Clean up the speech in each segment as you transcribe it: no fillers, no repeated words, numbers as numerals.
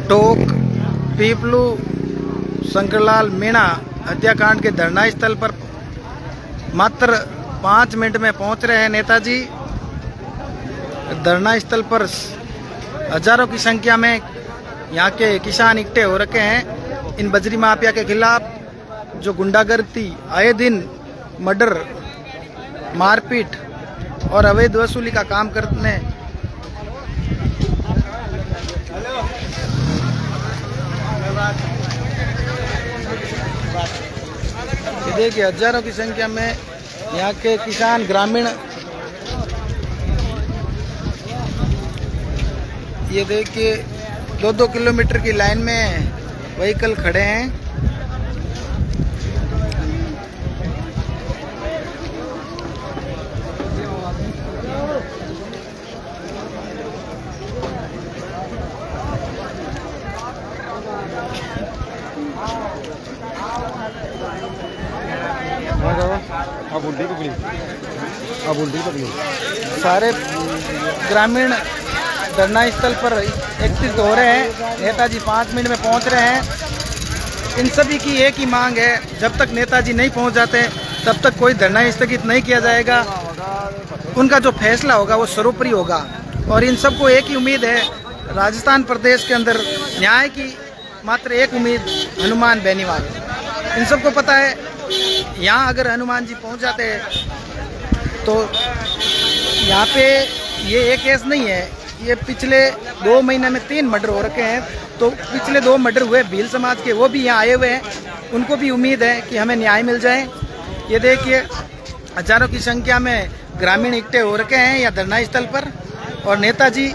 टोक पीपलू शंकरलाल मीणा हत्याकांड के धरना स्थल पर मात्र 5 मिनट में पहुंच रहे हैं नेताजी। धरना स्थल पर हजारों की संख्या में यहाँ के किसान इकट्ठे हो रखे हैं। इन बजरी माफिया के खिलाफ जो गुंडागर्दी, आए दिन मर्डर, मारपीट और अवैध वसूली का काम करने देखिए हजारों की संख्या में यहाँ के किसान ग्रामीण, ये देखिए 2-2 किलोमीटर की लाइन में व्हीकल खड़े हैं। सारे ग्रामीण धरना स्थल पर एकत्रित हो रहे हैं। नेताजी 5 मिनट में पहुंच रहे हैं। इन सभी की एक ही मांग है, जब तक नेताजी नहीं पहुंच जाते तब तक कोई धरना स्थगित नहीं किया जाएगा। उनका जो फैसला होगा वो सर्वोपरि होगा। और इन सबको एक ही उम्मीद है, राजस्थान प्रदेश के अंदर न्याय की मात्र एक उम्मीद, हनुमान बेनीवाल। इन सबको पता है यहाँ अगर हनुमान जी पहुँच जाते हैं तो यहाँ पे ये एक केस नहीं है, ये पिछले 2 महीने में 3 मर्डर हो रखे हैं। तो पिछले 2 मर्डर हुए भील समाज के, वो भी यहाँ आए हुए हैं। उनको भी उम्मीद है कि हमें न्याय मिल जाए। ये देखिए हजारों की संख्या में ग्रामीण इकट्ठे हो रखे हैं या धरना स्थल पर, और नेताजी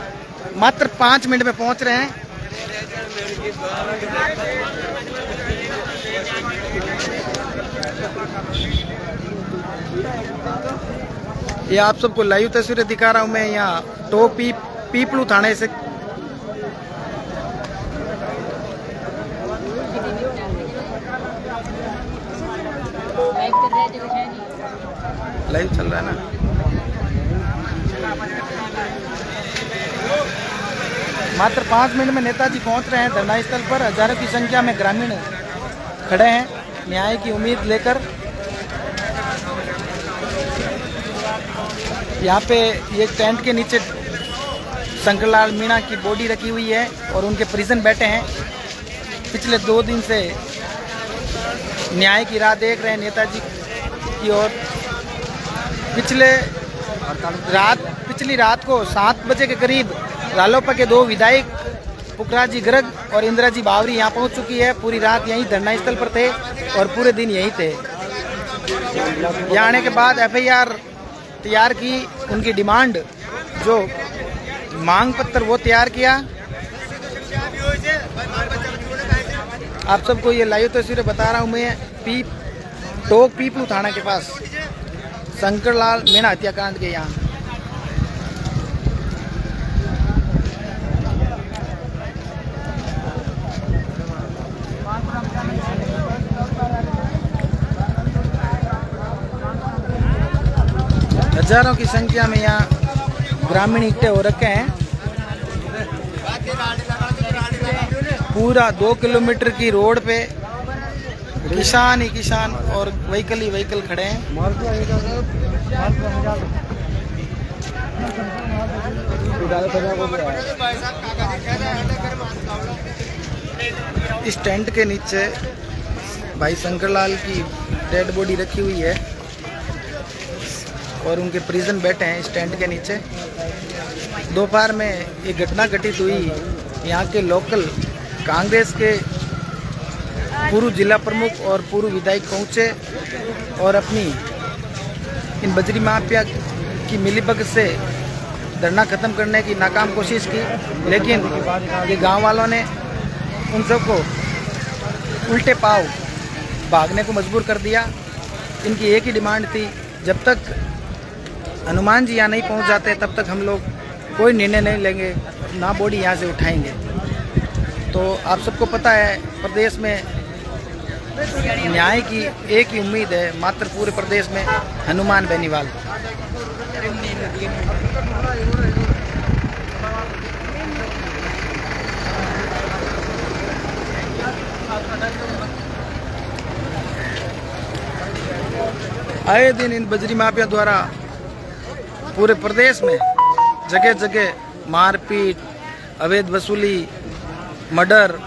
मात्र 5 मिनट में पहुँच रहे हैं। ये आप सबको लाइव तस्वीरें दिखा रहा हूँ मैं यहाँ टोक पीपलू थाने से। लाइव चल रहा है ना। मात्र 5 मिनट में नेताजी पहुंच रहे हैं धरना स्थल पर। हजारों की संख्या में ग्रामीण खड़े हैं न्याय की उम्मीद लेकर। यहाँ पे ये टेंट के नीचे शंकरलाल मीणा की बॉडी रखी हुई है और उनके परिजन बैठे हैं। पिछले 2 दिन से न्याय की राह देख रहे हैं नेताजी की ओर। पिछली रात को 7 बजे के करीब रालोपा के 2 विधायक पुखराजी गर्ग और इंदिराजी बावरी यहाँ पहुँच चुकी है। पूरी रात यहीं धरना स्थल पर थे और पूरे दिन यहीं थे। यहाँ आने के बाद FIR तैयार की, उनकी डिमांड जो मांग पत्र वो तैयार किया। आप सबको ये लाइव तस्वीरें बता रहा हूँ मैं टोक पीपलू थाना के पास शंकरलाल मीणा हत्याकांड के यहाँ। हजारों की संख्या में यहाँ ग्रामीण इकट्ठे हो रखे हैं। पूरा 2 किलोमीटर की रोड पे किसान ही किसान और व्हीकल ही व्हीकल खड़े हैं। इस टेंट के नीचे भाई शंकरलाल की डेड बॉडी रखी हुई है और उनके परिजन बैठे हैं इस टेंट के नीचे। दोपहर में ये घटना घटित हुई। यहाँ के लोकल कांग्रेस के पूर्व जिला प्रमुख और पूर्व विधायक पहुँचे और अपनी इन बजरी माफिया की मिलीभगत से धरना ख़त्म करने की नाकाम कोशिश की, लेकिन ये गांव वालों ने उन सबको उल्टे पाव भागने को मजबूर कर दिया। इनकी एक ही डिमांड थी, जब तक हनुमान जी यहाँ नहीं पहुँच जाते तब तक हम लोग कोई निर्णय नहीं लेंगे, ना बॉडी यहाँ से उठाएंगे। तो आप सबको पता है प्रदेश में न्याय की एक ही उम्मीद है, मात्र पूरे प्रदेश में हनुमान बेनीवाल। आए दिन इन बजरी माफिया द्वारा पूरे प्रदेश में जगह जगह मारपीट, अवैध वसूली, मर्डर,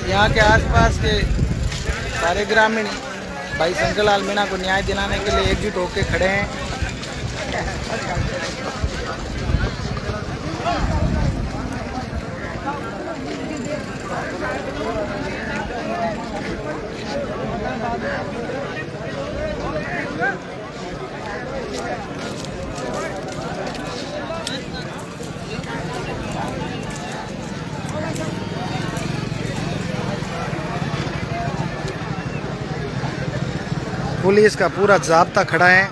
यहाँ के आसपास के सारे ग्रामीण भाई शंकरलाल मीणा को न्याय दिलाने के लिए एकजुट होकर खड़े हैं। पुलिस का पूरा जाब्ता खड़ा है।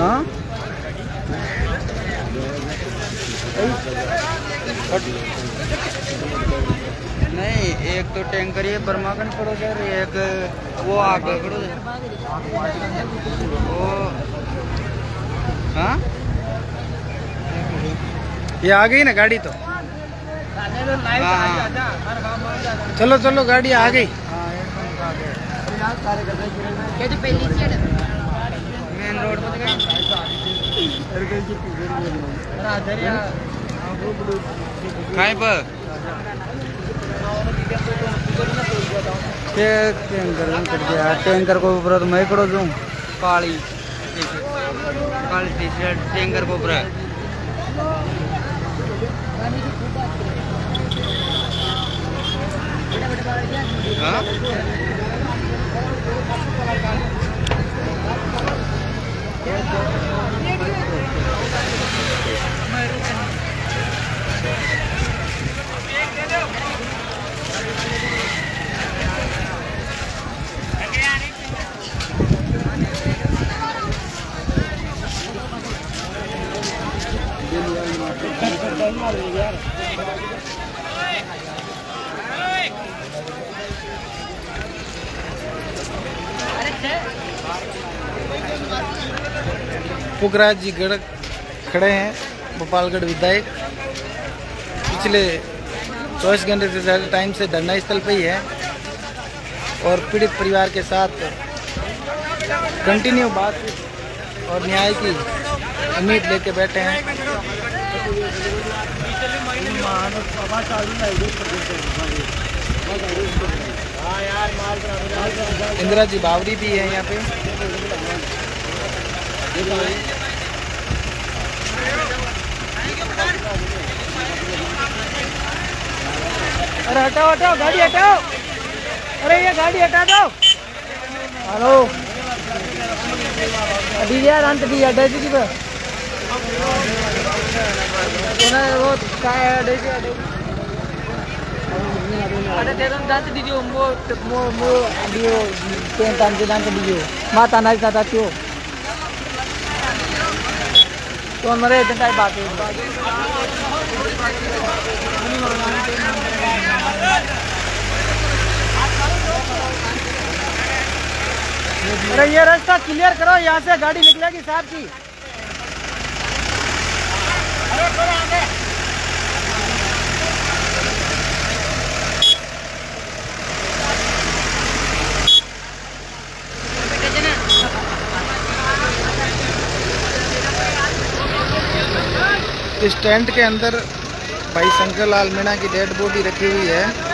हाँ नहीं, एक तो टैंकर ये बर्मागन पड़ो जा रही है, एक वो आगे पड़ो वो। हाँ ये आ गई ना गाड़ी तो। हाँ चलो चलो गाड़ी आ गई। मेन रोड पर कहीं पर टैंकर को ऊपर तो मैं करो दूँ Kali Kali T shirt tanker को ऊपर। हाँ पुखराज जी गढ़ खड़े हैं, गोपालगढ़ विधायक। पिछले 24 घंटे से ज़्यादा टाइम से धरना स्थल पे ही है और पीड़ित परिवार के साथ कंटिन्यू बातचीत और न्याय की उम्मीद लेके बैठे हैं। इंदिरा जी बावरी भी है यहाँ पे। अरे हटाओ हटाओ, गाड़ी हटाओ। अरे ये गाड़ी हटा दो। हेलो अभी यार अंत भी अड्डा जी की वो काय अड्डा जी Ada terang dan video mo video tentan dan video mata naik tata tu. तो हमारे इतना ही बात है अरे ये रास्ता क्लियर करो, यहाँ से गाड़ी निकलेगी साहब की। इस टेंट के अंदर भाई शंकर लाल मीणा की डेड बॉडी रखी हुई है।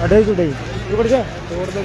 अढ़ाई टुटाई तोड़ जा तोड़ दो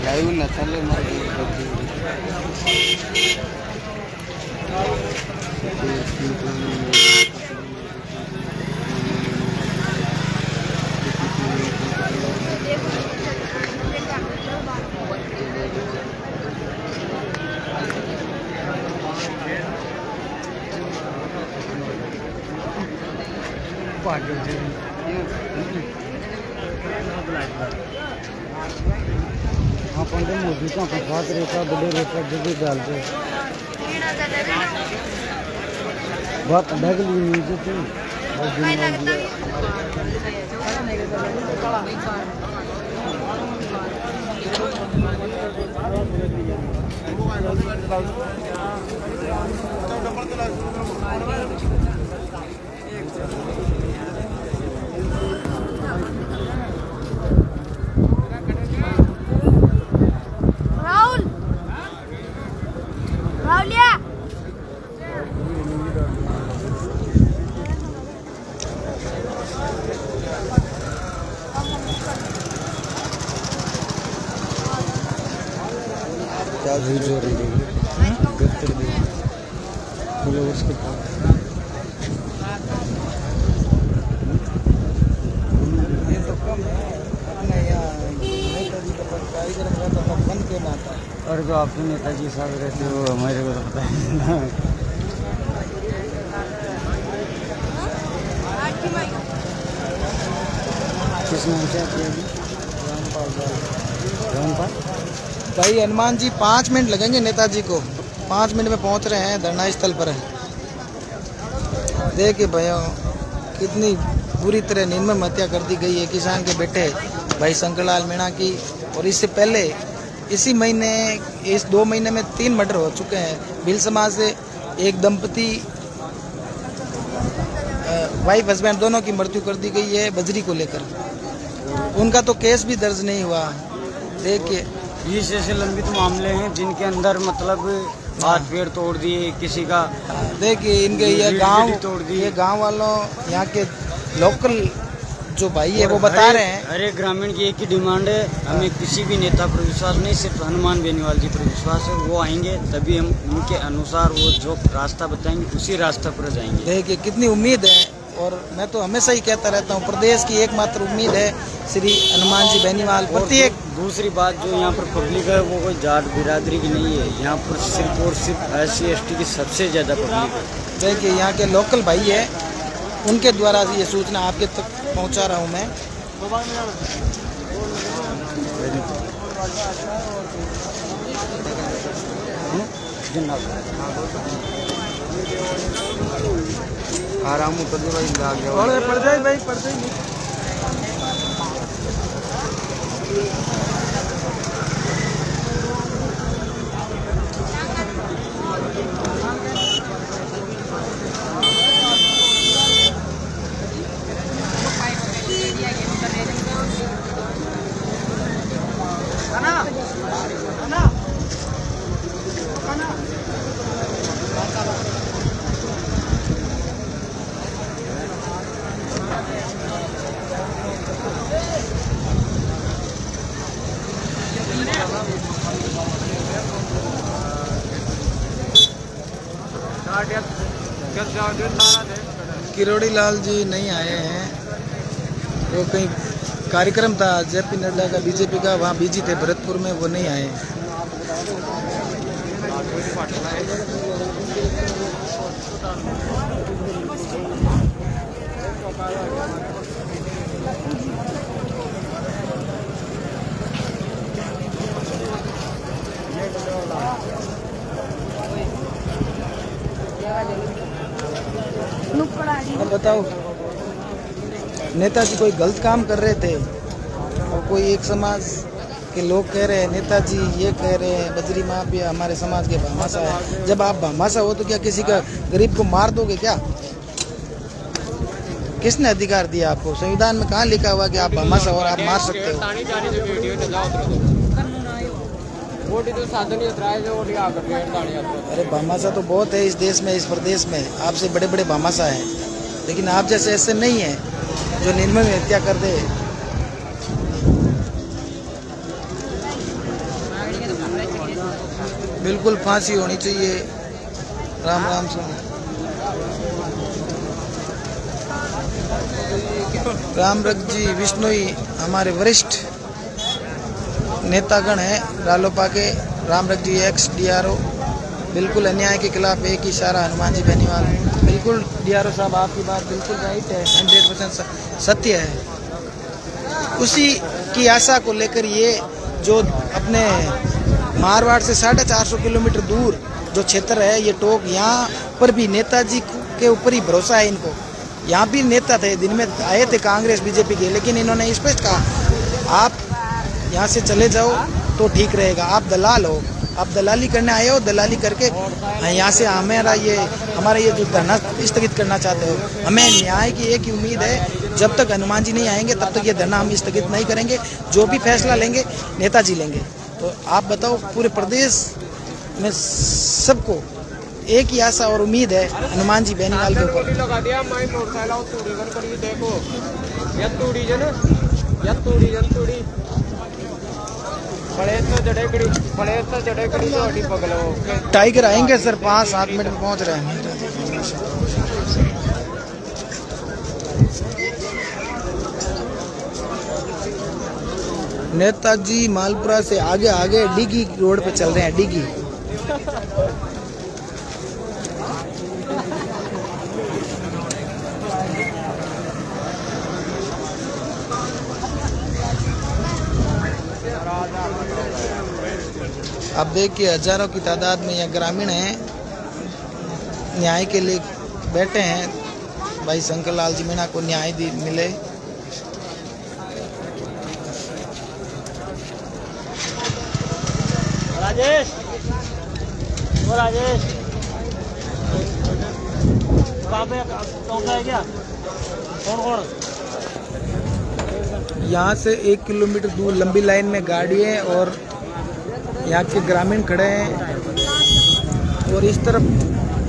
लाइव न चले मारे हाँ पंद्रह मोदी का प्रसाद रेखा बड़े रेखा जगह डालते बहुत ढगली नीचे थी ये तो कम है अपने यहाँ नेताजी का कार्यक्रम रहता था बंद क्यों ना आता है? और जो आपके नेताजी साहब रहते हो हमारे को तो पता है। किस नाम से आती है अभी? रामपाल। भाई हनुमान जी 5 मिनट लगेंगे नेताजी को, 5 मिनट में पहुंच रहे हैं धरना स्थल पर। देखिए भैया कितनी बुरी तरह निर्मम हत्या कर दी गई है किसान के बेटे भाई शंकरलाल मीणा की। और इससे पहले इसी महीने इस 2 महीने में 3 मर्डर हो चुके हैं। भील समाज से एक दंपति वाइफ हस्बैंड दोनों की मृत्यु कर दी गई है बजरी को लेकर। उनका तो केस भी दर्ज नहीं हुआ। देखिए 20 ऐसे लंबित मामले हैं जिनके अंदर मतलब हाथ पैर तोड़ दिए किसी का। देखिए इनके ये गांव तोड़ दी। ये गांव वालों यहाँ के लोकल जो भाई है वो बता रहे हैं। हर एक ग्रामीण की एक ही डिमांड है, हमें किसी भी नेता पर विश्वास नहीं, सिर्फ हनुमान बेनीवाल जी पर विश्वास है। वो आएंगे तभी हम उनके अनुसार वो जो रास्ता बताएंगे उसी रास्ते पर जाएंगे। देखिए कितनी उम्मीद है। और मैं तो हमेशा ही कहता रहता हूँ प्रदेश की एकमात्र उम्मीद है श्री हनुमान जी बेनीवाल। प्रत्येक दूसरी बात जो यहाँ पर पब्लिक है वो कोई जाट बिरादरी की नहीं है, यहाँ पर सिर्फ और सिर्फ SC ST की सबसे ज़्यादा पब्लिक है। देखिए यहाँ के लोकल भाई है उनके द्वारा ये सूचना आपके तक पहुँचा रहा हूँ मैं। आराम उतर भाई पड़ जाए भाई पड़ जाए। किरोड़ी लाल जी नहीं आए हैं, वो कहीं कार्यक्रम था JP नड्डा का BJP का, वहाँ बिजी थे भरतपुर में, वो नहीं आए। अब बताओ नेताजी कोई गलत काम कर रहे थे और कोई एक समाज के लोग कह रहे हैं नेताजी ये कह रहे हैं बजरी माफिया हमारे समाज के भामाशा है। जब आप भामाशा हो तो क्या किसी का गरीब को मार दोगे क्या? किसने अधिकार दिया आपको? संविधान में कहाँ लिखा हुआ कि आप भामाशा और आप मार सकते हो? अरे भामाशा तो बहुत है इस देश में, इस प्रदेश में। आपसे बड़े बड़े भामाशा हैं, लेकिन आप जैसे ऐसे नहीं है जो निर्मम हत्या कर दे। बिल्कुल फांसी होनी चाहिए। राम राम सुन रामरख जी विश्नोई हमारे वरिष्ठ नेतागण हैं रालोपा के। रामरख जी ex-DRO, बिल्कुल अन्याय के खिलाफ एक इशारा हनुमान जी बेनीवाल। बिल्कुल DRO साहब आपकी बात बिल्कुल राइट है, 100% सत्य है। उसी की आशा को लेकर ये जो अपने मारवाड़ से 450 किलोमीटर दूर जो क्षेत्र है ये टोक, यहाँ पर भी नेताजी के ऊपर ही भरोसा है इनको। यहाँ भी नेता थे, दिन में आए थे कांग्रेस BJP के, लेकिन इन्होंने स्पष्ट कहा आप यहाँ से चले जाओ तो ठीक रहेगा। आप दलाल हो, आप दलाली करने आए हो, दलाली करके यहाँ से हमारा ये जो धरना स्थगित करना चाहते हो। हमें न्याय की एक ही उम्मीद है, जब तक हनुमान जी नहीं आएंगे तब तक ये धरना हम स्थगित नहीं करेंगे। जो भी फैसला लेंगे नेताजी लेंगे। तो आप बताओ पूरे प्रदेश में सबको एक ही आशा और उम्मीद है हनुमान जी बेनीवाल के ऊपर। टाइगर आएंगे सर 5-7 मिनट में पहुंच रहे हैं। नेताजी मालपुरा से आगे आगे डिगी रोड पे चल रहे हैं। डिगी आप देखिए हजारों की तादाद में यह ग्रामीण हैं, न्याय के लिए बैठे हैं। भाई शंकर लाल जी मीणा को न्याय मिले। राजेश वो राजेश कहाँ पे कौन सा है क्या? कौन यहाँ से 1 किलोमीटर दूर लंबी लाइन में गाड़ी है और यहाँ के ग्रामीण खड़े हैं और इस तरफ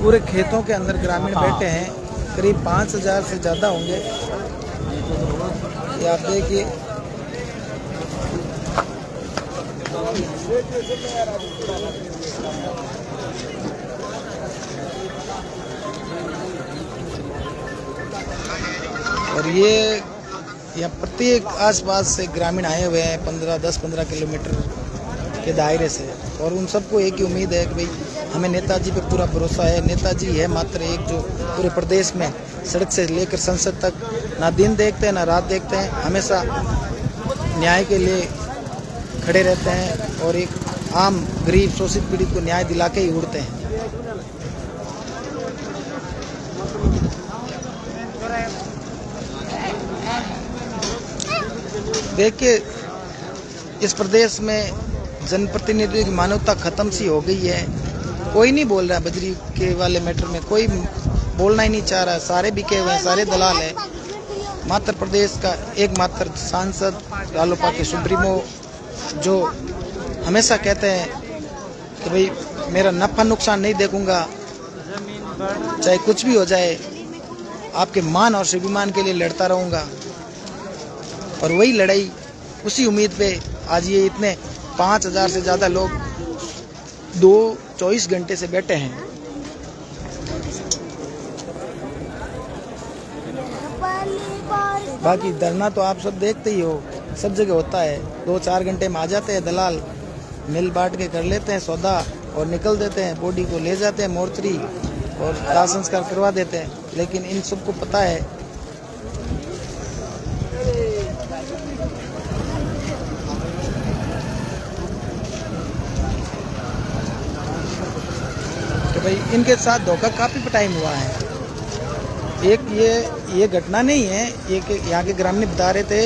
पूरे खेतों के अंदर ग्रामीण बैठे हैं। करीब 5000 से ज़्यादा होंगे। ये आप देखिए और ये यहाँ प्रत्येक आसपास से ग्रामीण आए हुए हैं 10-15 किलोमीटर के दायरे से। और उन सबको एक ही उम्मीद है कि भाई हमें नेताजी पे पूरा भरोसा है। नेताजी है मात्र एक जो पूरे प्रदेश में सड़क से लेकर संसद तक ना दिन देखते हैं ना रात देखते हैं, हमेशा न्याय के लिए खड़े रहते हैं और एक आम गरीब शोषित पीड़ित को न्याय दिला के ही उड़ते हैं। देखिए इस प्रदेश में जनप्रतिनिधियों की मानवता खत्म सी हो गई है। कोई नहीं बोल रहा बजरी के वाले मैटर में, कोई बोलना ही नहीं चाह रहा। सारे बिके हुए हैं, सारे दलाल हैं। मात्र प्रदेश का एकमात्र सांसद रालोपा के सुप्रीमो जो हमेशा कहते हैं कि भाई मेरा नफा नुकसान नहीं देखूंगा, चाहे कुछ भी हो जाए, आपके मान और स्वाभिमान के लिए लड़ता रहूंगा। और वही लड़ाई उसी उम्मीद पे आज ये इतने 5000 से ज़्यादा लोग 24 घंटे से बैठे हैं। बाकी धरना तो आप सब देखते ही हो, सब जगह होता है। 2-4 घंटे में आ जाते हैं दलाल, मिल बांट के कर लेते हैं सौदा और निकल देते हैं। बॉडी को ले जाते हैं मोर्चरी और दाह संस्कार करवा देते हैं। लेकिन इन सबको पता है कि भाई इनके साथ धोखा काफ़ी टाइम हुआ है। एक ये घटना नहीं है, ये यहाँ के ग्रामीण बता रहे थे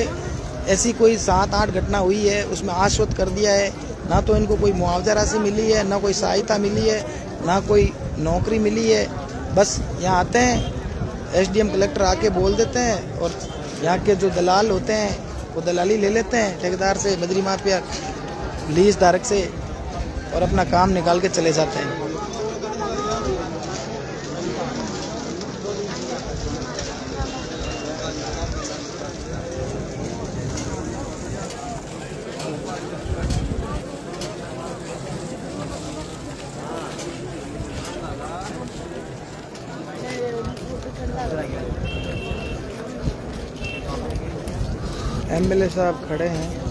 ऐसी कोई 7-8 घटना हुई है, उसमें आश्वस्त कर दिया है। ना तो इनको कोई मुआवजा राशि मिली है, ना कोई सहायता मिली है, ना कोई नौकरी मिली है। बस यहाँ आते हैं, एसडीएम कलेक्टर आके बोल देते हैं और यहाँ के जो दलाल होते हैं वो दलाली ले लेते हैं ठेकेदार से, बजरी माफिया लीज धारक से, और अपना काम निकाल के चले जाते हैं। एमएलए साहब खड़े हैं।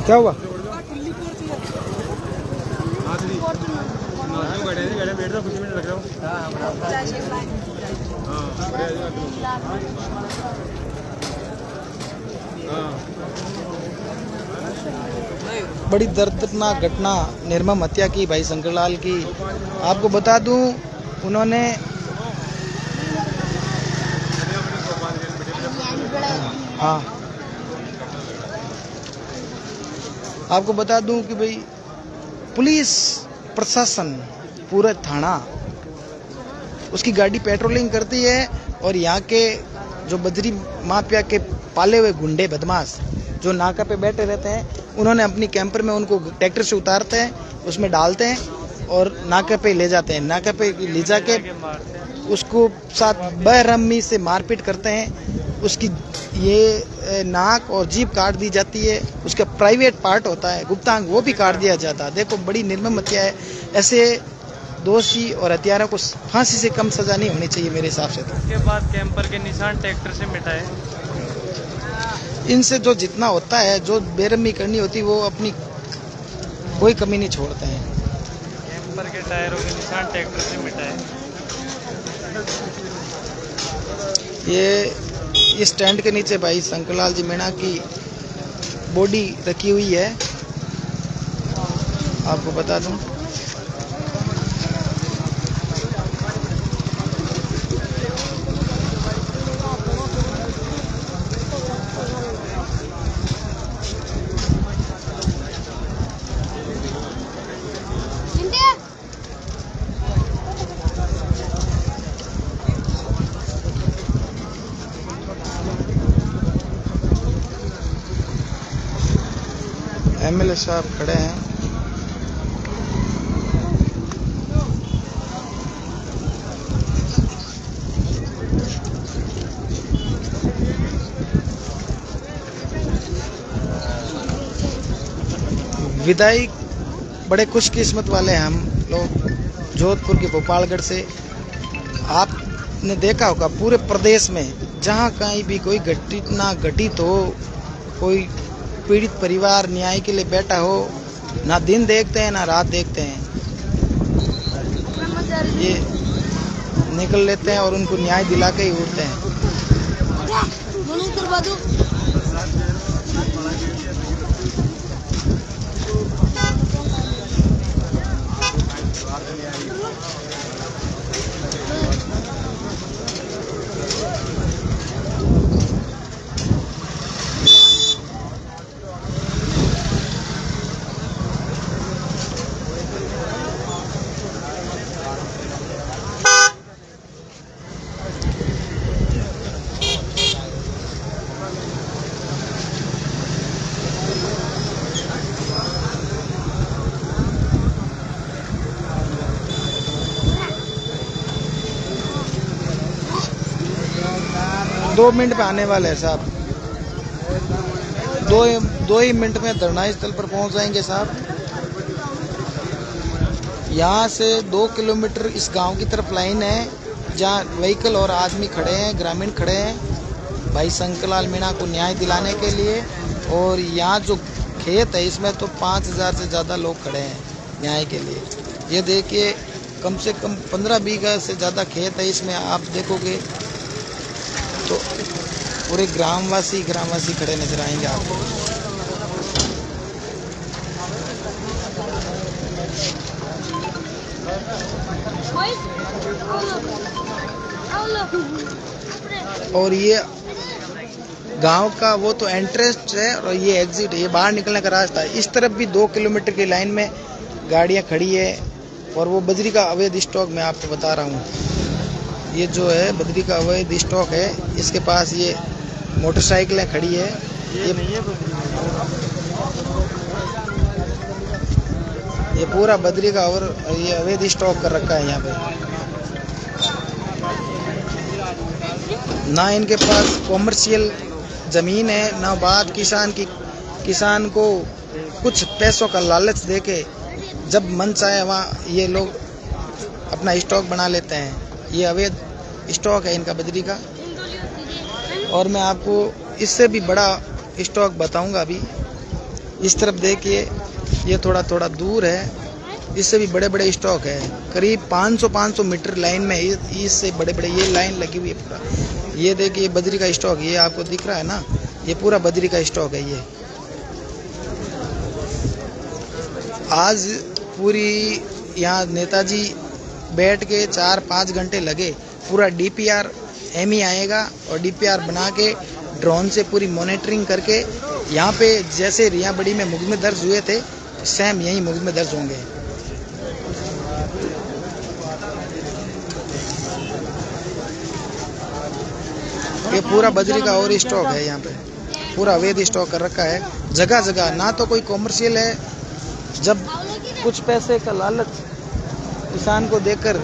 क्या हुआ? बड़ी दर्दनाक घटना निर्मम हत्या की भाई शंकरलाल की। आपको बता दूं उन्होंने हाँ आपको बता दूं कि भाई पुलिस प्रशासन पूरा थाना उसकी गाड़ी पेट्रोलिंग करती है और यहाँ के जो बजरी माफिया के पाले हुए गुंडे बदमाश जो नाका पे बैठे रहते हैं उन्होंने अपनी कैंपर में उनको ट्रैक्टर से उतारते हैं, उसमें डालते हैं और नाके पे ले जाते हैं। नाके पे ले जाके उसको साथ बेरहमी से मारपीट करते हैं। उसकी ये नाक और जीभ काट दी जाती है। उसका प्राइवेट पार्ट होता है गुप्तांग, वो भी काट दिया जाता है। देखो बड़ी निर्मम हत्या है। ऐसे दोषी और हत्यारों को फांसी से कम सजा नहीं होनी चाहिए मेरे हिसाब से। उसके बाद कैंपर के निशान ट्रैक्टर से मिटाए। इनसे जो जितना होता है, जो बेरहमी करनी होती है, वो अपनी कोई कमी नहीं छोड़ते हैं। कैंपर के टायरों के निशान ट्रैक्टर से मिटाए। ये स्टैंड के नीचे भाई शंकरलाल जी मीणा की बॉडी रखी हुई है। आपको बता दूं एमएलए साहब खड़े हैं। विधायक बड़े खुशकिस्मत वाले हैं हम लोग जोधपुर के भोपालगढ़ से। आपने देखा होगा पूरे प्रदेश में जहाँ कहीं भी कोई घटना घटित हो, कोई पीड़ित परिवार न्याय के लिए बैठा हो, ना दिन देखते हैं ना रात देखते हैं, ये निकल लेते हैं और उनको न्याय दिला के ही उठते हैं। दो मिनट में आने वाले हैं साहब। दो ही मिनट में धरना स्थल पर पहुंच जाएंगे साहब। यहाँ से 2 किलोमीटर इस गांव की तरफ लाइन है जहाँ व्हीकल और आदमी खड़े हैं, ग्रामीण खड़े हैं भाई शंकरलाल मीणा को न्याय दिलाने के लिए। और यहाँ जो खेत है इसमें तो 5000 से ज़्यादा लोग खड़े हैं न्याय के लिए। ये देखिए कम से कम 15 बीघा से ज़्यादा खेत है इसमें। आप देखोगे तो पूरे ग्रामवासी खड़े नजर आएंगे आपको। और ये गांव का वो तो एंट्रेंस है और ये एग्जिट है, ये बाहर निकलने का रास्ता है। इस तरफ भी 2 किलोमीटर की लाइन में गाड़ियां खड़ी है और वो बजरी का अवैध स्टॉक मैं आपको बता रहा हूँ। ये जो है बजरी का अवैध स्टॉक है, इसके पास ये मोटरसाइकिलें खड़ी है। ये पूरा बजरी का और ये अवैध स्टॉक कर रखा है यहाँ पे। ना इनके पास कॉमर्शियल ज़मीन है, ना बात किसान को कुछ पैसों का लालच देके जब मन चाहे वहाँ ये लोग अपना स्टॉक बना लेते हैं। ये अवैध स्टॉक है इनका बजरी का। और मैं आपको इससे भी बड़ा स्टॉक बताऊंगा अभी। इस तरफ देखिए, ये थोड़ा दूर है, इससे भी बड़े बड़े स्टॉक है। करीब 500 मीटर लाइन में इससे बड़े ये लाइन लगी हुई है पूरा। ये देखिए बजरी का स्टॉक, ये आपको दिख रहा है ना, ये पूरा बजरी का स्टॉक है। ये आज पूरी यहाँ नेताजी बैठ के 4-5 घंटे लगे। पूरा DPR एमई आएगा और DPR बना के ड्रोन से पूरी मॉनिटरिंग करके यहाँ पे जैसे रिया बड़ी में मुकदमे दर्ज हुए थे, सेम यही मुकदमे दर्ज होंगे। ये पूरा बजरी का और स्टॉक है, यहाँ पे पूरा अवैध स्टॉक कर रखा है जगह जगह। ना तो कोई कॉमर्शियल है, जब कुछ पैसे का लालच किसान को देकर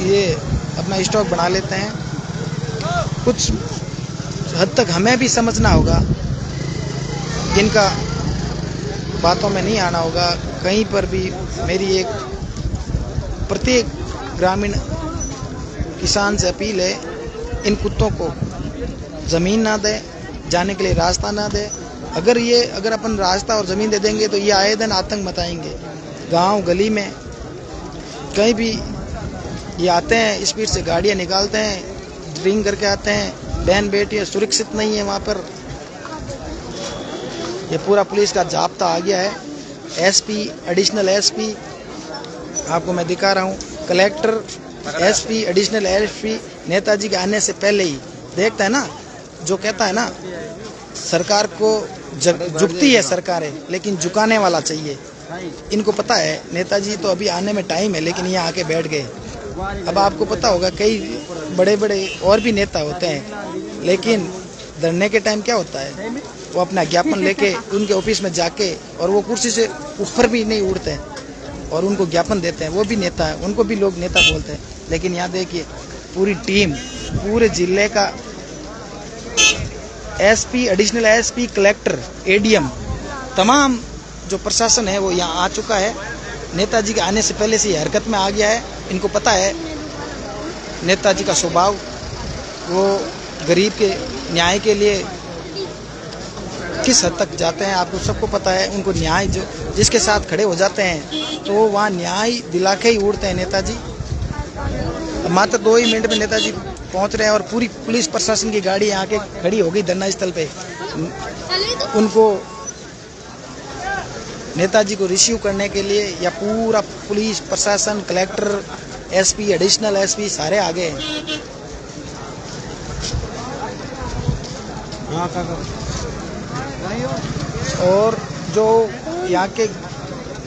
ये अपना स्टॉक बना लेते हैं। कुछ हद तक हमें भी समझना होगा, जिनका बातों में नहीं आना होगा। कहीं पर भी मेरी एक प्रत्येक ग्रामीण किसान से अपील है, इन कुत्तों को ज़मीन ना दे, जाने के लिए रास्ता ना दे। अगर अपन रास्ता और ज़मीन दे देंगे तो ये आए दिन आतंक मचाएंगे। गांव गली में कहीं भी ये आते हैं, स्पीड से गाड़ियां निकालते हैं, ड्रिंक करके आते हैं, बहन बेटियां सुरक्षित नहीं है वहाँ पर। ये पूरा पुलिस का जाब्ता आ गया है। एसपी, एडिशनल एसपी आपको मैं दिखा रहा हूँ, collector, SP, additional SP Netaji के आने से पहले ही देखता है ना, जो कहता है ना, सरकार को झुकती है सरकारें, लेकिन झुकाने वाला चाहिए। इनको पता है नेताजी तो अभी आने में टाइम है, लेकिन यहाँ आके बैठ गए। अब आपको पता होगा कई बड़े बड़े और भी नेता होते हैं, लेकिन धरने के टाइम क्या होता है, वो अपना ज्ञापन लेके उनके ऑफिस में जाके, और वो कुर्सी से ऊपर भी नहीं उड़ते हैं और उनको ज्ञापन देते हैं। वो भी नेता है, उनको भी लोग नेता बोलते हैं। लेकिन यहाँ देखिए पूरी टीम, पूरे जिले का SP, additional SP, collector, ADM, तमाम जो प्रशासन है वो यहाँ आ चुका है। नेताजी के आने से पहले से हरकत में आ गया है। इनको पता है नेताजी का स्वभाव, वो गरीब के न्याय के लिए किस हद तक जाते हैं, आपको सबको पता है। उनको न्याय जो जिसके साथ खड़े हो जाते हैं तो वहाँ न्याय दिला के ही उड़ते हैं नेताजी। मात्र 2 ही मिनट में नेताजी पहुँच रहे हैं और पूरी पुलिस प्रशासन की गाड़ी यहाँ के खड़ी हो गई धरना स्थल पे। उनको नेताजी को रिसीव करने के लिए या पूरा पुलिस प्रशासन, कलेक्टर, एसपी, एडिशनल एसपी सारे आ गए हैं। और जो यहाँ के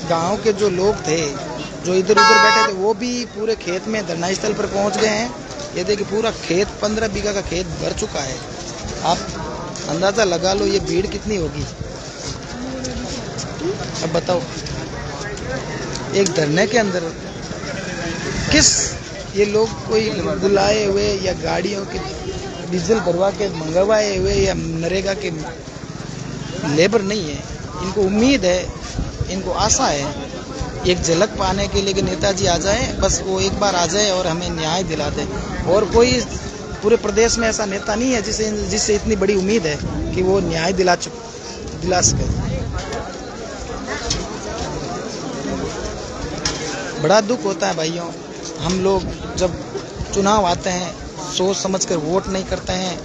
गांव के जो लोग थे, जो इधर उधर बैठे थे, वो भी पूरे खेत में धरना स्थल पर पहुँच गए हैं। ये देखिए पूरा खेत, 15 बीघा का खेत भर चुका है। आप अंदाज़ा लगा लो ये भीड़ कितनी होगी। अब बताओ एक धरने के अंदर किस ये लोग कोई बुलाए हुए या गाड़ियों के डीजल भरवा के मंगवाए हुए या नरेगा के लेबर नहीं है। इनको उम्मीद है, इनको आशा है एक झलक पाने के लिए कि नेताजी आ जाए, बस वो एक बार आ जाए और हमें न्याय दिला दे। और कोई पूरे प्रदेश में ऐसा नेता नहीं है जिससे इतनी बड़ी उम्मीद है कि वो न्याय दिला सके। बड़ा दुख होता है भाइयों, हम लोग जब चुनाव आते हैं सोच समझकर वोट नहीं करते हैं।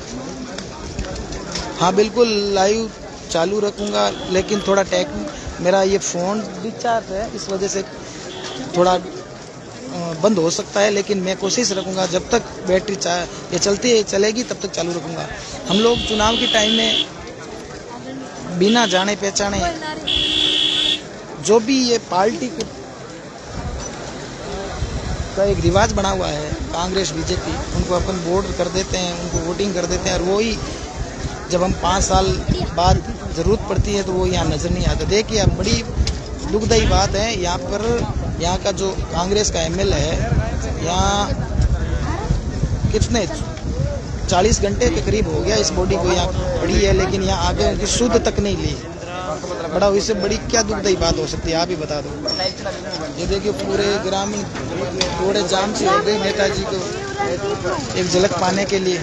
हाँ बिल्कुल लाइव चालू रखूँगा, लेकिन थोड़ा मेरा ये फ़ोन डिस्चार्ज है, इस वजह से थोड़ा बंद हो सकता है, लेकिन मैं कोशिश रखूँगा जब तक बैटरी ये चलेगी तब तक चालू रखूँगा। हम लोग चुनाव के टाइम में बिना जाने पहचाने जो भी ये पार्टी का एक रिवाज बना हुआ है, कांग्रेस, बीजेपी, उनको अपन वोट कर देते हैं, उनको वोटिंग कर देते हैं, और वही जब हम 5 साल बाद ज़रूरत पड़ती है तो वो यहाँ नज़र नहीं आता। देखिए अब बड़ी दुखदायी बात है, यहाँ पर यहाँ का जो कांग्रेस का एमएलए है, यहाँ कितने 40 घंटे के करीब हो गया इस बॉडी को यहाँ पड़ी है, लेकिन यहाँ आगे उनकी शुद्ध तक नहीं ली। बड़ा इससे बड़ी क्या दुखदायी बात हो सकती है, आप ही बता दो। ये देखिए पूरे ग्रामीण थोड़े जाम से हो गए नेताजी को एक झलक पाने के लिए।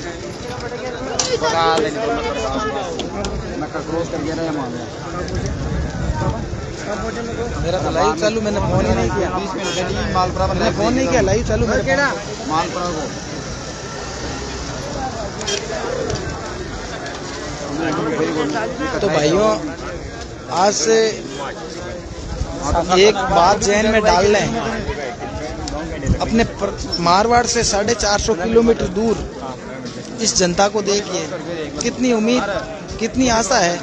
मेरा तो लाइव चालू, मैंने फोन ही नहीं किया, मैंने फोन नहीं किया, लाइव चालू मेरा। तो भाइयों आज से एक बात जहन में डाल लें, अपने मारवाड़ से 450 किलोमीटर दूर इस जनता को देखिए, कितनी उम्मीद, कितनी आशा है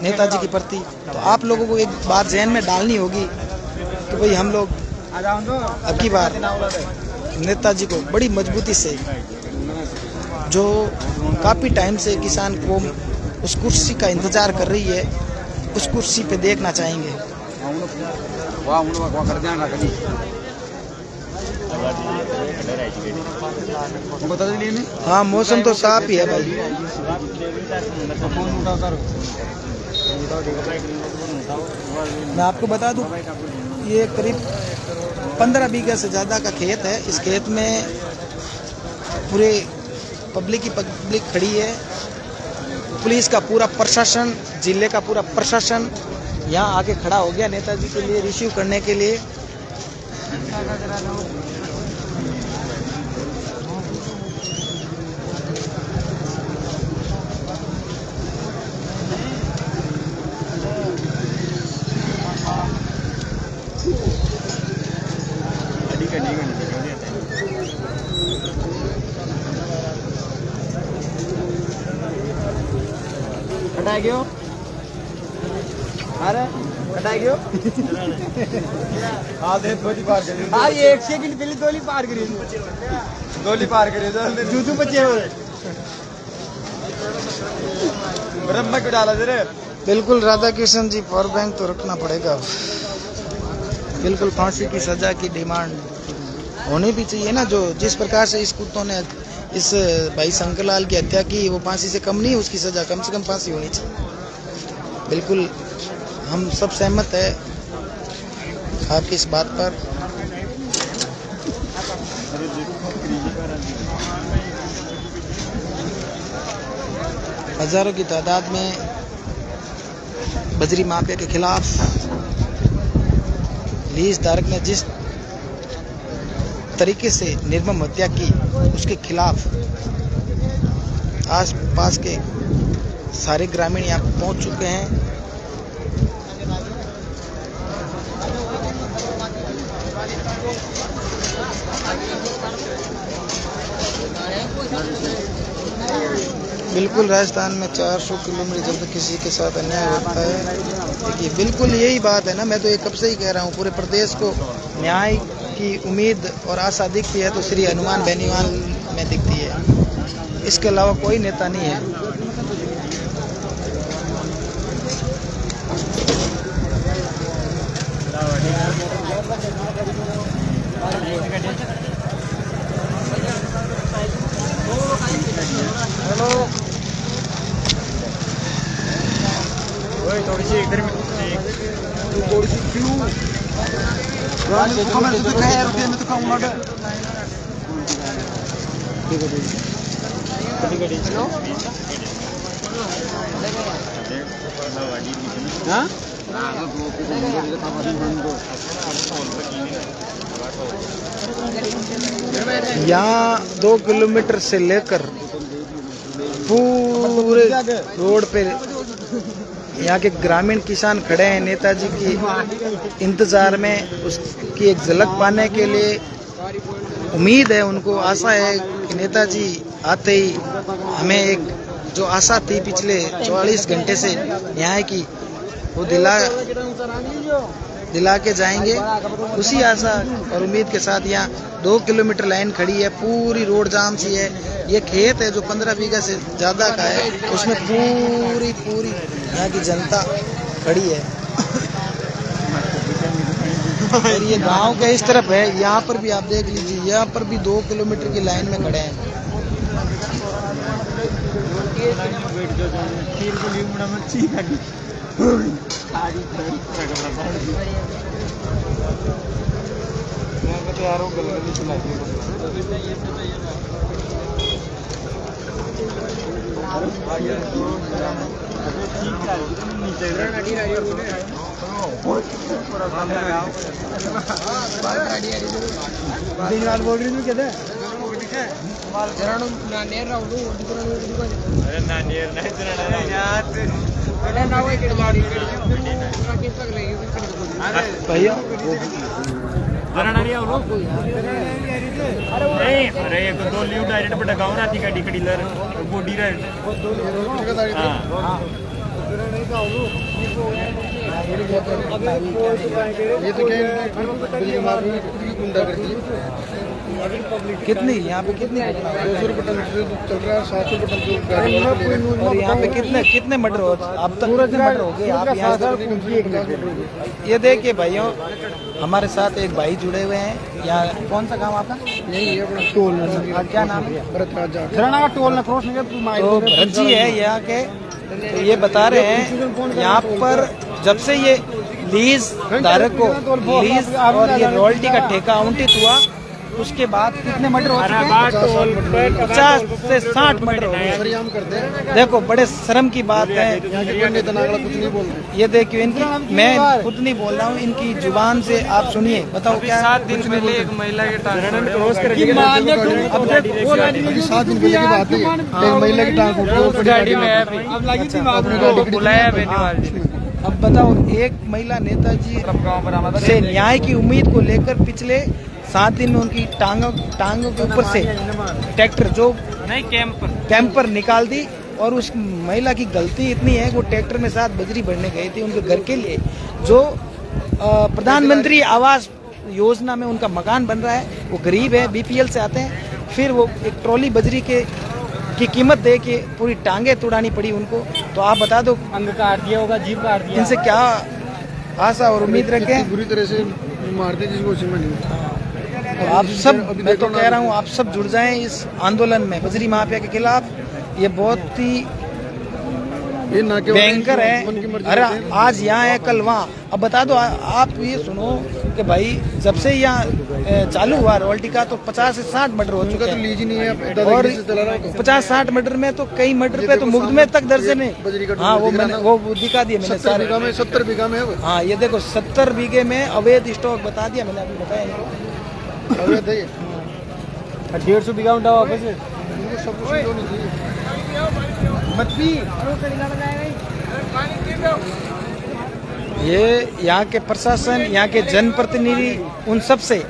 नेताजी के प्रति। तो आप लोगों को एक बात जहन में डालनी होगी कि भाई हम लोग अब की बार नेताजी को बड़ी मजबूती से, जो काफ़ी टाइम से किसान को उस कुर्सी का इंतजार कर रही है, उस कुर्सी पे देखना चाहेंगे। हाँ, मौसम तो साफ ही है भाई। मैं आपको बता दूं, ये करीब 15 बीघा से ज़्यादा का खेत है। इस खेत में पूरे पब्लिक खड़ी है। पुलिस का पूरा प्रशासन, जिले का पूरा प्रशासन यहाँ आके खड़ा हो गया नेताजी के लिए रिसीव करने के लिए। कटाई गयो, अरे कटाई गयो। हाँ दे दोली पार करी। हाँ ये 1 सेकंड पहले दोली पार करी, दोली पार करी तो जूतू बचे हो ब्रह्म को डाला दे। बिल्कुल राधा कृष्ण जी, पावर बैंक तो रखना पड़ेगा। बिल्कुल फांसी की सजा की डिमांड होनी भी चाहिए ना। जो जिस प्रकार से इस कुत्तों ने इस भाई शंकरलाल की हत्या की, वो फांसी से कम नहीं, उसकी सजा कम से कम फांसी होनी चाहिए। बिल्कुल हम सब सहमत है आपकी इस बात पर। हजारों की तादाद में बजरी माफिया के खिलाफ लीज धारक ने जिस तरीके से निर्मम हत्या की, उसके खिलाफ आस पास के सारे ग्रामीण यहाँ पहुँच चुके हैं। बिल्कुल राजस्थान में 400 किलोमीटर जब किसी के साथ अन्याय होता है, देखिए बिल्कुल यही बात है ना। मैं तो ये कब से ही कह रहा हूँ, पूरे प्रदेश को न्याय की उम्मीद और आशा दिखती है तो श्री हनुमान बेनीवाल में दिखती है। इसके अलावा कोई नेता नहीं है। हेलो, थोड़ी सी इधर में थोड़ी सी क्यों यहाँ 2 किलोमीटर से लेकर पूरे रोड पे यहाँ के ग्रामीण किसान खड़े हैं नेताजी की इंतजार में, उसकी एक झलक पाने के लिए। उम्मीद है उनको, आशा है कि नेताजी आते ही हमें एक जो आशा थी पिछले 44 घंटे से न्याय की, वो दिला के जाएंगे। उसी आशा और उम्मीद के साथ यहाँ 2 किलोमीटर लाइन खड़ी है, पूरी रोड जाम सी है। ये खेत है जो 15 बीघा से ज़्यादा का है, उसमें पूरी यहाँ की जनता खड़ी है। और ये गांव के इस तरफ है, यहाँ पर भी आप देख लीजिए, यहाँ पर भी 2 किलोमीटर की लाइन में खड़े हैं। बोल रही थी क्या? भैया अरे एक दो लीव डायरेक्ट बड़ा गाँव राती गाड़ी कड़ी लर बॉडी राइट ये तो क्या बिल्डिंग मार्केट में कितनी गुंडागर्दी है। कितनी यहाँ पे कितनी 200 रुपये टन चल रहा है, 700 रुपये टन की गाड़ी वाले ले रहे हैं। और यहाँ पे कितने मर्डर हो अब तक कितने मर्डर हो गए आप यहाँ ये देखिए भाइयों, हमारे साथ एक भाई जुड़े हुए हैं। यहाँ कौन सा गांव आपका? यही है अपना टोल क्या नाम है? भरत राजा का टोल न क्रॉस तो भरत जी है यहाँ के। तो ये बता रहे हैं यहाँ पर जब से ये लीज धारक को लीज और ये रॉयल्टी का ठेका आवंटित हुआ उसके बाद कितने मर्डर हो चुके हैं? 50 से 60 मर्डर हो गए। सरेआम करते हैं। देखो बड़े शर्म की बात है। यहाँ के कोई नेता नागड़ा कुछ नहीं बोल रहे। ये देखियो इनकी, मैं खुद नहीं बोल रहा हूँ, इनकी जुबान से आप सुनिए। बताओ क्या? 7 दिन पहले एक महिला के टांग अभी 7 दिन पहले की बात है। एक महिला की टांग फूटी, वो बड़ी गाड़ी में है अभी। गाड़ी बुलाया बेनीवाल जी ने। अब बताओ, एक महिला नेताजी से न्याय की उम्मीद को लेकर पिछले 7 दिन में उनकी टांगों के ऊपर से ट्रैक्टर जो नहीं कैंपर निकाल दी। और उस महिला की गलती इतनी है वो ट्रैक्टर में साथ बजरी भरने गई थी उनके घर के लिए, जो प्रधानमंत्री आवास योजना में उनका मकान बन रहा है। वो गरीब है, बीपीएल से आते हैं। फिर वो एक ट्रॉली बजरी की कीमत दे के पूरी टांगे तुड़ानी पड़ी उनको। तो आप बता दो, अंग काट दिया होगा, जीभ काट दिया। इनसे क्या आशा और उम्मीद रखें? बुरी तरह से मारते जिसको समझ नहीं। तो आप सब, मैं तो कह रहा हूँ आप सब जुड़ जाएं इस आंदोलन में बजरी माफिया के खिलाफ। ये बहुत ही ये ना केवल भयंकर है। मन की मर्जी अरे होती है। आज यहाँ है कल वहाँ। अब बता दो आप ये सुनो कि भाई जब से यहाँ चालू हुआ रॉयल्टी का तो 50 से 60 मर्डर हो उनका चुके तो हैं। लीज ही नहीं है, और दादागिरी से चला रहा है। 50-60 मर्डर में तो कई मर्डर ये पे तो देखो मुकदमे सामने तक दर्ज ये नहीं। बजरी का हाँ वो दिख रहा मैंने ना? वो दिखा दिए मैंने 70 बीघा सारे। में 70 बीघा में है वो। हाँ ये देखो 70 बीघे में अवैध स्टॉक बता दिया मैंने, अभी बताया इनको। अवैध है ये। 150 बीघा उठा वापस इनको सब कुछ जो नहीं चाहिए। ये यहाँ के प्रशासन, यहाँ के जनप्रतिनिधि उन सब से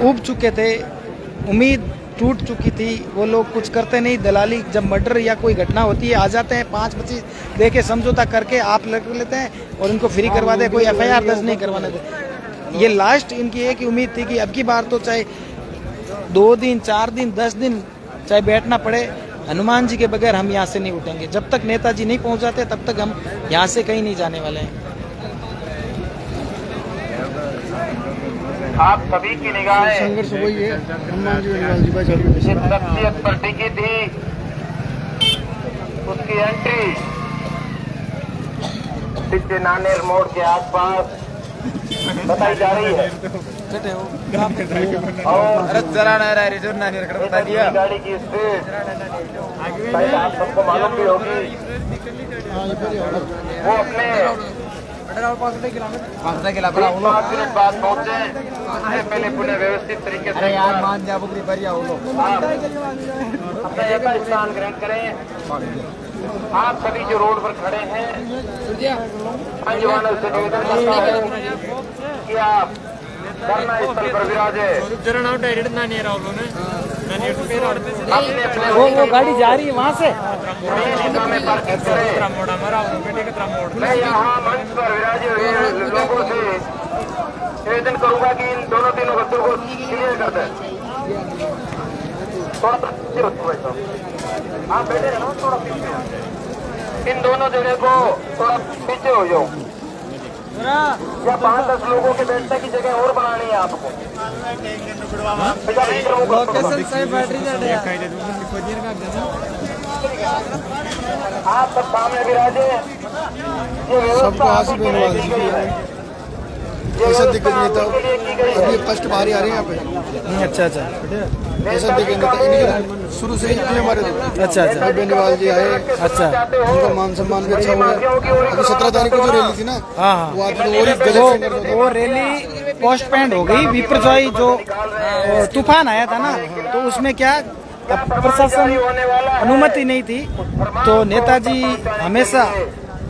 ऊब चुके थे, उम्मीद टूट चुकी थी। वो लोग कुछ करते नहीं, दलाली। जब मर्डर या कोई घटना होती है आ जाते हैं, 5-25 दे के समझौता करके आप लग लेते हैं और उनको फ्री करवा दे, कोई FIR दर्ज नहीं करवाने दे। ये लास्ट इनकी एक ही उम्मीद थी कि अब की बार तो चाहे 2 दिन 4 दिन 10 दिन चाहे बैठना पड़े, हनुमान जी के बगैर हम यहाँ से नहीं उठेंगे। जब तक नेताजी नहीं पहुँच जाते तब तक हम यहाँ से कहीं नहीं जाने वाले हैं। आप सभी की निगाहें संघर्ष वही है। हनुमान जी बेनीवाल जी भाई चल जिस शख्सियत पर टिकी थी उसकी एंट्री पिछले नानेर मोड़ के आसपास बताई जा रही है। और इतनी गाड़ी की स्पीड शायद आप सबको मालूम भी होगी। वो अपने 5 मिनट बाद पहुंचे, उससे पहले पुनः व्यवस्थित तरीके से अपना जगह स्थान ग्रहण करें। आप सभी जो रोड पर खड़े हैं, अंजवानों से निवेदन करता हूं कि आप धरना स्थल पर विराजे। अपने अपने वो गाड़ी जा रही है वहाँ से। दिशा में पार्किंग करें। मैं यहाँ मंच पर विराजे हुए लोगों से निवेदन करूंगा कि इन दोनों तीनों बच्चों को क्लियर कर दें। थोड़ा पीछे हो भाई साहब, आप बैठे रहना, थोड़ा पीछे हो। इन दोनों जगह को थोड़ा पीछे हो जाओ, या 5-10 लोगों के बैठने की जगह और बनानी है आपको। आप सब सामने विराजे। सबको आशीष बेनीवाल जी की ऐसा दिग्गज नेता अभी फर्स्ट बार ही आ रहे हैं यहाँ पे। अच्छा ऐसा दिग्गज नेता इन्हीं शुरू से ही इतने हमारे अच्छा भाई बेनीवाल जी आए। अच्छा। उनका मान सम्मान भी अच्छा हुआ। अभी 17 तारीख को जो रैली थी ना, हाँ वो आज तो और ही गजब सिंगर होता। वो रैली पोस्टपोन्ड हो गई। विपरजॉय जो तूफान आया था ना, तो उसमें क्या प्रशासन अनुमति नहीं थी। तो नेताजी हमेशा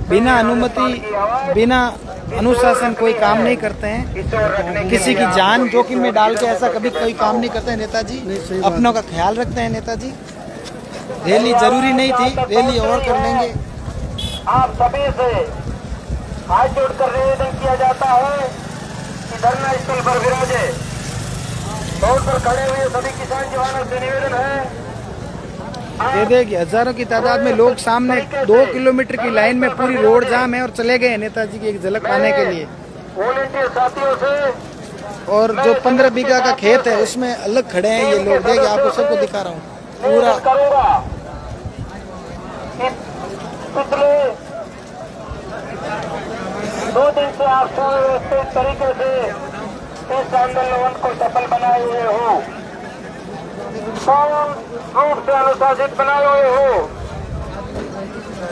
बिना अनुमति, बिना अनुशासन कोई काम नहीं करते हैं, किसी की जान जोखिम में डाल के ऐसा कभी कोई काम नहीं करते हैं नेताजी। अपनों का ख्याल रखते हैं नेताजी। रैली जरूरी नहीं थी, रैली और कर लेंगे। आप सभी से हाथ जोड़कर निवेदन किया जाता है कि धरना स्थल पर विराजे। रोड पर खड़े हुए सभी किसान जवानों से निवेदन है, दे दे कि हजारों की तादाद में लोग सामने 2 किलोमीटर की लाइन में पूरी रोड जाम है और चले गए नेताजी की एक झलक पाने के लिए। वॉलंटियर साथियों से और जो 15 बीघा का खेत है उसमें अलग खड़े हैं ये लोग। देखिए आपको सबको दिखा रहा हूँ पूरा। करूंगा पिछले 2 दिन से आप सुव्यवस्थित तरीके से इस आंदोलन को सफल बनाए हुए हो, पूर्ण रूप से अनुशासित बनाए हुए हो।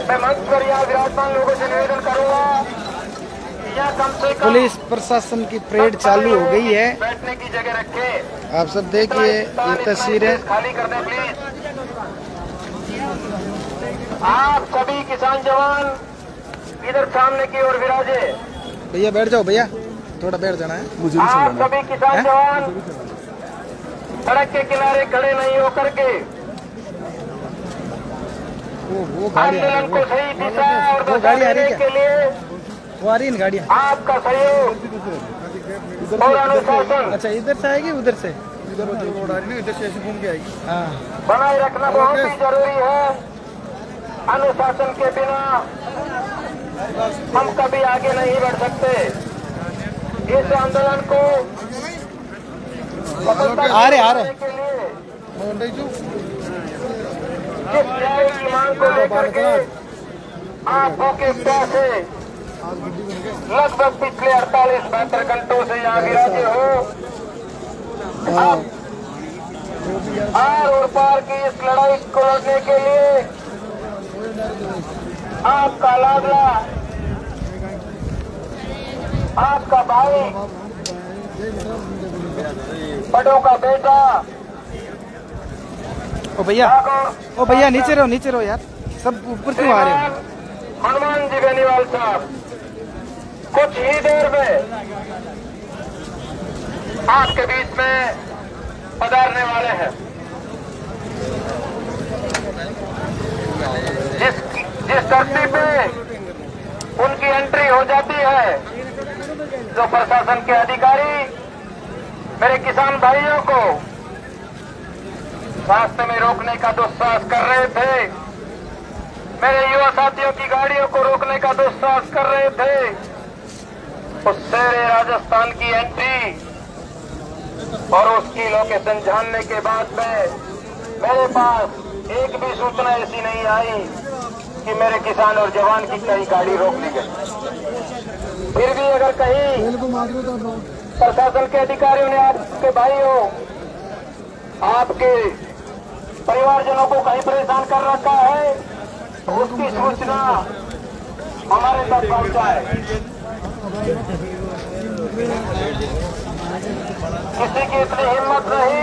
मैं मंच पर यहाँ विराजमान लोगों से निवेदन करूंगा, यह कम से कम पुलिस प्रशासन की परेड चालू हो गई है। बैठने की जगह रखे। आप सब देखिए ये तस्वीरें। खाली कर दें प्लीज। आप सभी किसान जवान इधर सामने की ओर विराजे। भैया बैठ जाओ, भैया थोड़ा बैठ जाना है। आप सभी किसान जवान सड़क के किनारे खड़े नहीं होकर के वो गाड़ी आ रही आंदोलन को सही दिशा और वो दशा गाड़ी आ रही देने है के लिए वो आ रही है गाड़ियाँ। आपका सहयोग और अनुशासन अच्छा इधर से आएगी उधर से? इधर जो रोड आ रही है ना, इधर से ऐसे घूम के आएगी। हाँ बनाए रखना बहुत ही जरूरी है। अनुशासन के बिना हम कभी आगे नहीं बढ़ सकते। इस आंदोलन को आ रहे के लिए जिस न्याय की मांग को लेकर के आप भूखे प्यासे लगभग पिछले 48-72 घंटों से यहाँ विराजे हो। आप आर और पार की इस लड़ाई को लड़ने के लिए आपका लाडला, आपका भाई, बड़ों का बेटा ओ भैया नीचे रहो यार, सब ऊपर क्यों आ रहे हो? हनुमान जी बेनीवाल साहब कुछ ही देर में आपके बीच में पधारने वाले हैं। जिस धरती पे उनकी एंट्री हो जाती है, जो प्रशासन के अधिकारी मेरे किसान भाइयों को रास्ते में रोकने का दुस्साहस कर रहे थे, मेरे युवा साथियों की गाड़ियों को रोकने का दुस्साहस कर रहे थे, उस शेरे राजस्थान की एंट्री और उसकी लोकेशन जानने के बाद में मेरे पास एक भी सूचना ऐसी नहीं आई कि मेरे किसान और जवान की कहीं गाड़ी रोक ली गई। फिर भी अगर कहीं प्रशासन के अधिकारियों ने आपके भाइयों, आपके परिवारजनों को कहीं परेशान कर रखा है तो उसकी सूचना हमारे तक पहुंचाए। किसी की इतनी हिम्मत नहीं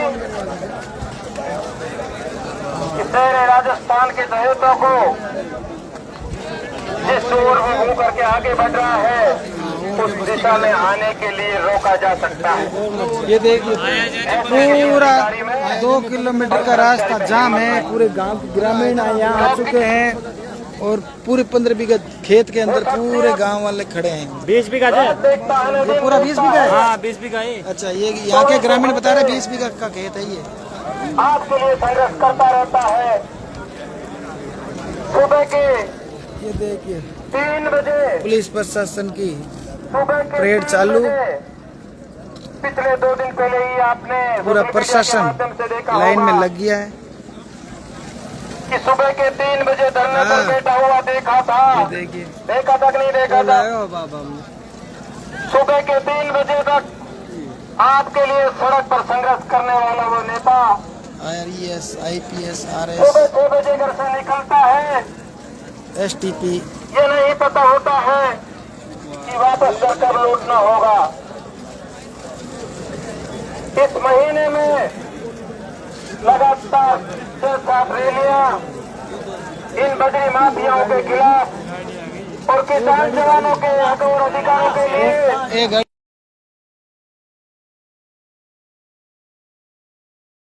कि शेरे राजस्थान के दहेतों को जिस ओर वो घूम करके आगे बढ़ रहा है उस दिशा में आने के लिए रोका जा सकता है। ये देखिए पूरा 2 किलोमीटर का रास्ता जाम है। पूरे गांव के ग्रामीण यहाँ आ चुके हैं और पूरे 15 बीघा खेत के अंदर पूरे गांव वाले खड़े हैं। 20 बीघा है ये पूरा 20 बीघा है? हाँ 20 बीघा है। अच्छा ये यहाँ के ग्रामीण बता रहे 20 बीघा का खेत है ये। आपके लिए संघर्ष करता रहता है। सुबह के ये देखिए 3 बजे पुलिस प्रशासन की सुबह के परेड 3 चालू। बजे, पिछले 2 दिन पहले ही आपने पूरा सोशल मीडिया के प्रशासन माध्यम से देखा लाइन में होगा लग गया है। कि सुबह के 3 बजे धरने पर हाँ। बैठा हुआ देखा था। ये देखिए देखा तक नहीं देखा था। सुबह के 3 बजे तक आपके लिए सड़क पर संघर्ष करने वाला वो नेता IRES, IPS, RS, सुबह 6 बजे घर से निकलता है। STP ये नहीं पता होता है कि वापस घर कब लौटना होगा। इस महीने में लगातार 6-7 रैलियां इन बजरी माफियाओं के खिलाफ और किसान जवानों के हक और अधिकारों के लिए एक